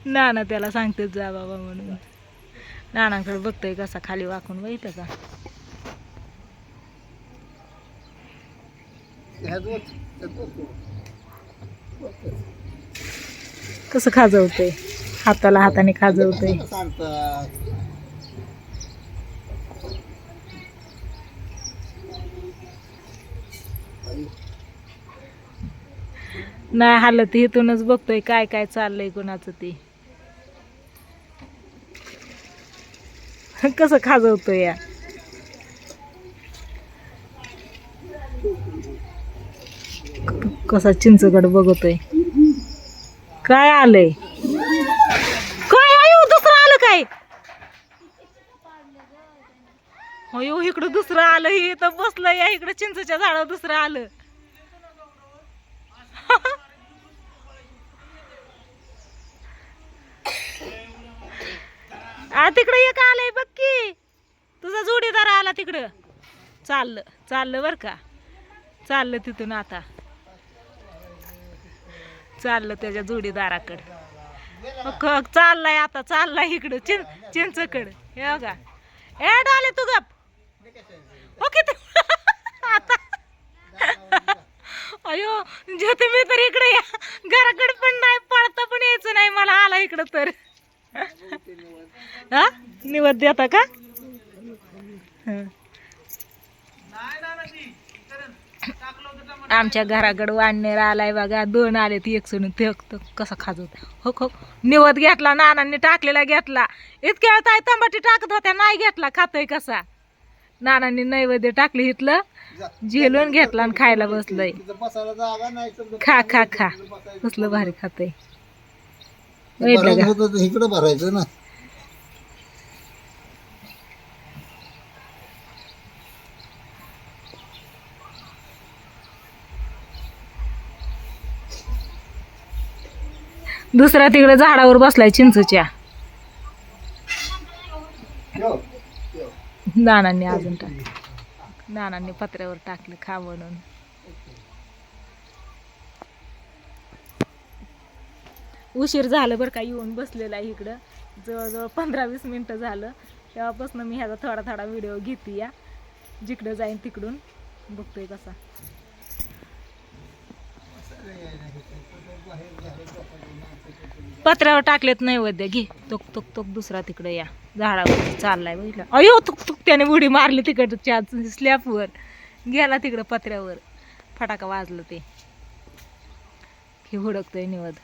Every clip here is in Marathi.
नाना त्याला सांगतेच जा बाबा म्हणून. नानाकडे बघतोय कसा खाली वाकून बघितलं का. कसं खाजवतंय, हाताला हाताने खाजवतंय. नाही हालत, इथूनच बघतोय काय काय चाललंय कोणाचं ते. कसं खाजवतोय या. कसा चिंचगड बघतोय. काय आलंय, काय आयो दुसरं आलं काय. अयो इकडं दुसरं आलं, हे तर बसलं या इकडं चिंचच्या झाडावर दुसरं आलं. तिकडं एक आलंय बघ की, तुझा जोडीदार आला तिकडं. चाललं चाललं बर का, चाललं तिथून आता चाललं त्याच्या जोडीदाराकडं. चाललाय आता, चाललाय इकडं चिंचकड. हे बघा, ए डाले तू गप. ओके आता अयो ज्योती मी तर इकडे या घराकडे पण नाही, पळता पण यायचं नाही मला. आला इकडं तर हा निवद देता का. आमच्या घराकडे वाढणेर आलाय बघा. 2 आले ती एक सोडून ते कसा खाजवत. हो हो निवद घेतला नानांनी टाकलेला घेतला. इतक्या वेळ ताई तंबाटी टाकत होत्या, नाही घेतला. खातोय कसा. नानांनी नैवेद्य टाकले इथलं, झेलून घेतला आणि खायला बसलंय. खा खा खा, कसलं भारी खातोय. इकडे भरायचं ना. दुसरा तिकडे झाडावर बसलाय चिंचच्या. नानांनी अजून टाकलं, नानांनी पत्र्यावर टाकलं खा म्हणून. उशीर झालं बरं का, येऊन बसलेला आहे इकडं. जवळजवळ 15-20 मिनटं झालं. तेव्हापासून मी ह्याचा थोडा थोडा व्हिडिओ घेते या. जिकडं जाईन तिकडून बघतोय कसा. पत्र्यावर टाकलेत नैवेद्य. घे तोक तोक तोक. दुसरा तिकडे या झाडावर चाललाय बघितलं. अयो तुक तुक त्याने उडी मारली तिकडच्या स्लॅपवर. गेला तिकडं पत्र्यावर, फटाका वाजलं ते. हे हुडकतोय निवद.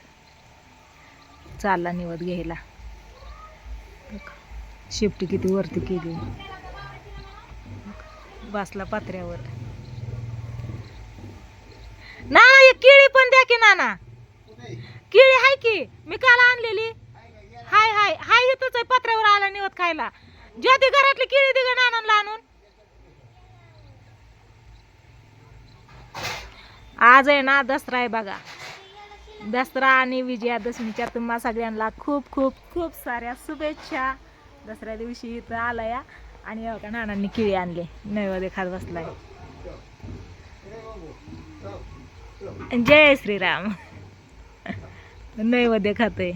चालला निवद घ्यायला. शेपटी किती वरती केली. बसला पत्र्यावर. नाना एक केळी पण द्या की नाना. केळी हाय की, मी काल आणलेली. हाय हाय हाय इथंच आहे, पत्र्यावर आला निवद खायला. ज्योती घरातली केळी दे ग नानांना आणून. आज आहे ना दसरा आहे बघा. दसरा आणि विजयादशमीच्या तुम्हा सगळ्यांना खूप खूप खूप साऱ्या शुभेच्छा. दसऱ्या दिवशी इथं आला या आणि बघा नानांनी केळी आणले, नैवेद्य खात बसलाय. जय श्रीराम. नैवेद्य खातोय.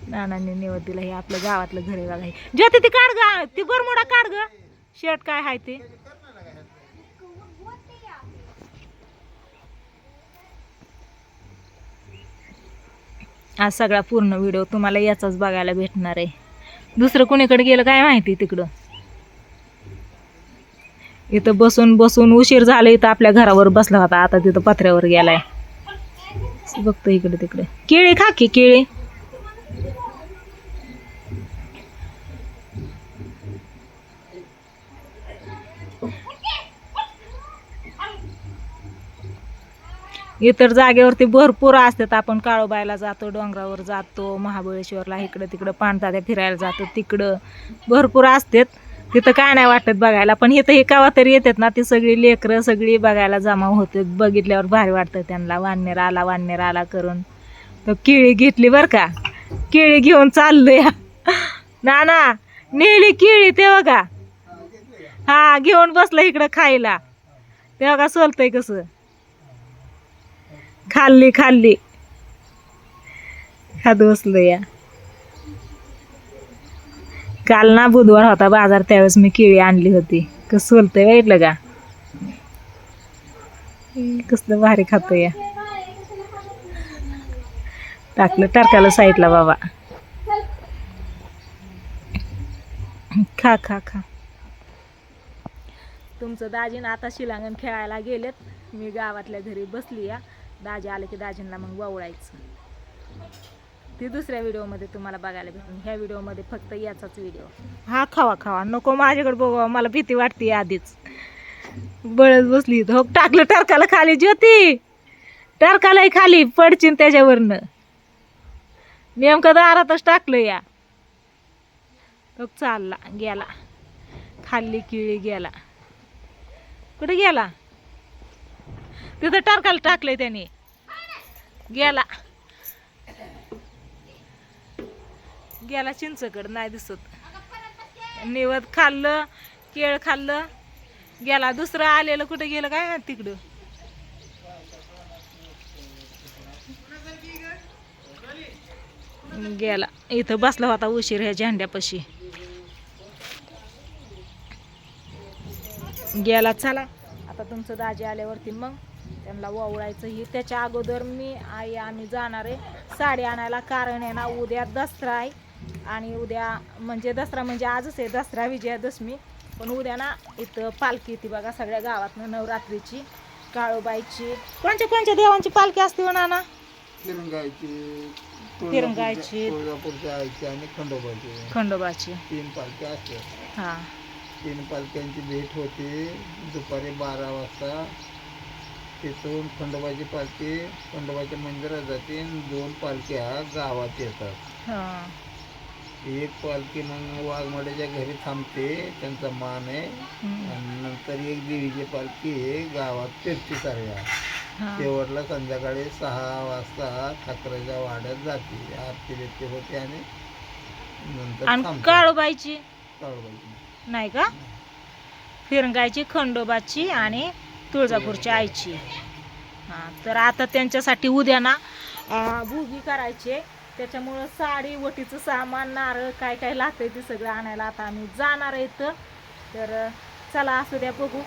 नानांनी नैवेद्य दिला. हे आपलं गावातलं घर आहे बघा. ज्योती ती काढ ग, ती बरमुडा काढ ग. शर्ट काय आहे ते. आज सगळा पूर्ण व्हिडिओ तुम्हाला याचाच बघायला भेटणार आहे. दुसरं कोणीकडे गेलं काय माहिती. तिकडं इथं बसून बसून उशीर झाला. इथं आपल्या घरावर बसला होता, आता तिथं पत्र्यावर गेलाय. बघतो इकडे तिकडे. केळी खा की केळी. इतर जागेवरती भरपूर असतात. आपण काळोबायला जातो, डोंगरावर जातो, महाबळेश्वरला इकडं तिकडं पाणतात्या फिरायला जातो, तिकडं भरपूर असतात. तिथं काय नाही वाटत बघायला. पण इथं हे केव्हा तरी येतात ना, ती सगळी लेकरं सगळी बघायला जमा होतात. बघितल्यावर भारी वाटतं त्यांना. वाननेर आला करून. तर केळी घेतली बरं का. केळी घेऊन चाललोय. नाना नेली केळी ते बघा. हा घेऊन बसलं इकडं खायला. ते बघा सोलतंय कसं. खाल्ली खाल्ली खात बसलो या. काल ना बुधवार होता बाजार, त्यावेळेस मी केळी आणली होती. कसं सोलतंय बघितलं का, कसलं भारी खातो या. टाकलं टाकायला साईडला बाबा. खा खा खा. तुमचं दाजीन आता शिलांगण खेळायला गेलेत. मी गावातल्या घरी बसली या. दाजी आले की दाजींना मग वळायचं. ती दुसऱ्या व्हिडिओमध्ये तुम्हाला बघायला भेटून, ह्या व्हिडिओमध्ये फक्त याचाच व्हिडिओ. हा खावा खावा, नको माझ्याकडे बघा, मला भीती वाटते आधीच. बळच बसली हो. टाकलं टरकाला खाली ज्योती, टरकालाही खाली पडचिन त्याच्यावरनं. नेमकं दारातच टाकलं या. तो चालला गेला, खाल्ली किळी गेला. कुठे गेला? तिथं टरकाला टाकलंय त्याने, गेला गेला चिंचकड, नाही दिसत. निवद खाल्लं, केळ खाल्लं, गेला. दुसरं आलेलं कुठे गेलं काय माहित तिकडं. गेला. इथं बसला होता उशीर ह्या झेंड्यापाशी, गेला. चला आता तुमचं दाजी आल्यावरती मग त्यांना ओवळायचं. ही त्याच्या अगोदर मी आम्ही जाणार आहे साडी आणायला. कारण आहे ना, उद्या दसरा आहे. आणि उद्या म्हणजे दसरा म्हणजे आजच आहे दसरा, विजयादशमी. पण उद्या ना इथं पालखी येते बघा सगळ्या गावातनं, नवरात्रीची, काळूबाईची. कोणत्या कोणत्या देवांची पालखी असते हो नाना? फिरंगायची, आणि खंडोबाची 3 पालख्या असतात. हा, 3 पालख्यांची भेट होते दुपारी 12 वाजता. तिथून खंडोबाची पालखी खंडोबाच्या मंदिरात जाते. 2 पालख्या गावात येतात. हा. एक पालखी मग वाघमाड्याच्या घरी थांबते, त्यांचा मान आहे. आणि नंतर एक देवीची पालखी गावात फिरते सर्व. शेवटला संध्याकाळी 6 वाजता ठाकरेच्या वाड्यात जाते, आरती बिरती होते आणि नंतर आणि काळूबाईची काळूबाईची नाही का? फिरंगायची, खंडोबाची आणि तुळजापूरची आईची. हा, तर आता त्यांच्यासाठी उद्या ना भोगी करायची. त्याच्यामुळं साडी, वटीचं सामान, नारळ काय काय लागतंय ते सगळं आणायला आता आम्ही जाणार आहे. तर चला असू द्या, बघू.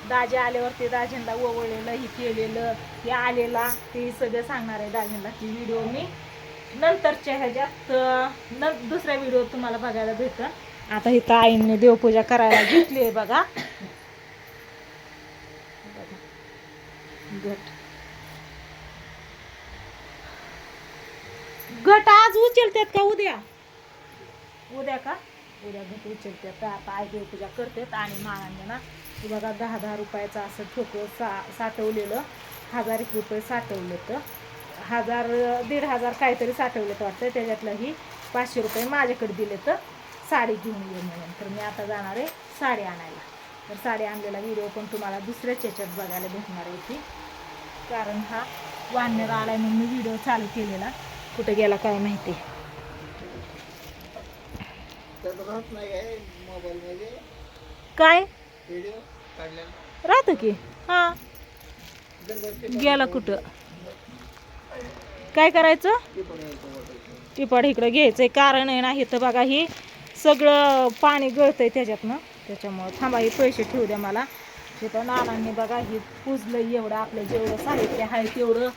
दाजी आल्यावरती दाजींना ओवळलेलं, ही केलेलं, हे आलेला, ते सगळं सांगणार आहे दाजींना. ती व्हिडिओ मी नंतरच्या ह्याच्यात दुसऱ्या व्हिडिओ तुम्हाला बघायला भेटतं. आता इथं आईंनी देवपूजा करायला घेतली आहे बघा. घट आज उचलतात का उद्या? उद्या का? उद्या घट उचलतात. तर आता आई देवपूजा करतात. आणि मानाने ना बघा 10-10 रुपयाचं असं ठोकं साठवलेलं, 1000 रुपये साठवलं. तर 1000-1500 काहीतरी साठवलं तर वाटतं. त्याच्यातलं ही 500 रुपये माझ्याकडे दिले तर साडी घेऊन ये म्हणून. तर मी आता जाणार आहे साडी आणायला. तर साडी आणलेला व्हिडिओ पण तुम्हाला दुसऱ्याच याच्यात बघायला भेटणार आहे ती. कारण हा वानर आलाय म्हणून मी व्हिडिओ चालू केलेला, कुठे गेला काय माहिती. काय राहतं की? हा, गेला कुठं? काय करायचं? टिपाड इकडं घ्यायचंय. कारण आहे ना इथं बघा ही सगळं पाणी गळतंय त्याच्यातनं, त्याच्यामुळं. थांबा, हे पैसे ठेवू द्या मला. तिथं नानांनी बघा ही पुजलं एवढं, आपलं जेवढं साहित्य आहे तेवढं.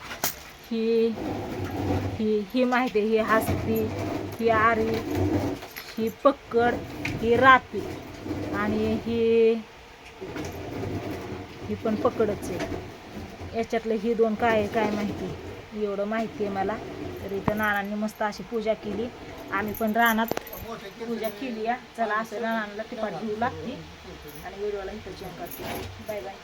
ही ही ही माहिती आहे, ही हस्ती, ही आरी, ही पक्कड, ही रापी, आणि ही पण पकडच आहे. याच्यातलं ही 2 काय काय माहिती, एवढं माहिती आहे मला. तर इथं नानांनी मस्त अशी पूजा केली. आम्ही पण रानात पूजा केली या. चला असं रानाला टिपाट घेऊ लागते आणि व्हिडिओला इथं चेंज करते. Bye bye.